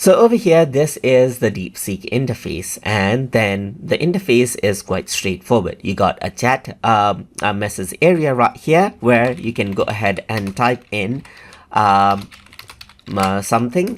So over here, this is the DeepSeek interface, and then the interface is quite straightforward. You got a chat a message area right here where you can go ahead and type in something,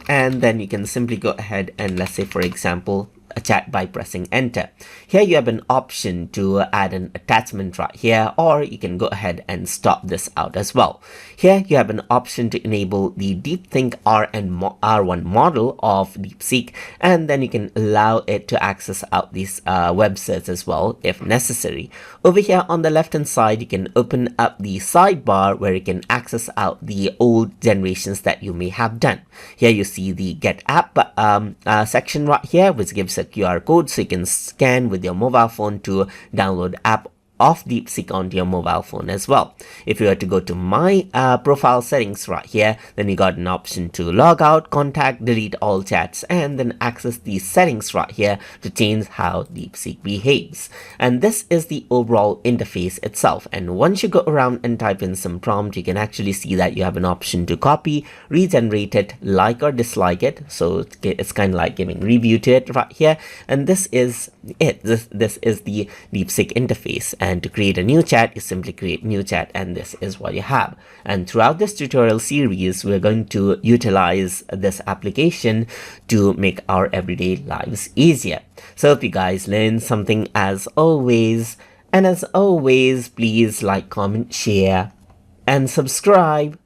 and then you can simply go ahead and, let's say for example, a chat by pressing enter. Here you have an option to add an attachment right here, or you can go ahead and stop this out as well. Here you have an option to enable the DeepThink R1 model of DeepSeek, and then you can allow it to access out these web search as well if necessary. Over here on the left hand side, you can open up the sidebar where you can access out the old generations that you may have done. Here you see the get app section right here, which gives a QR code so you can scan with your mobile phone to download app of DeepSeek onto your mobile phone as well. If you were to go to my profile settings right here, then you got an option to log out, contact, delete all chats, and then access these settings right here to change how DeepSeek behaves. And this is the overall interface itself. And once you go around and type in some prompt, you can actually see that you have an option to copy, regenerate it, like or dislike it. So it's kind of like giving review to it right here. And this is it. This is the DeepSeek interface. And to create a new chat, you simply create new chat, and this is what you have. And throughout this tutorial series, we're going to utilize this application to make our everyday lives easier. So hope you guys learned something as always. And as always, please like, comment, share, and subscribe.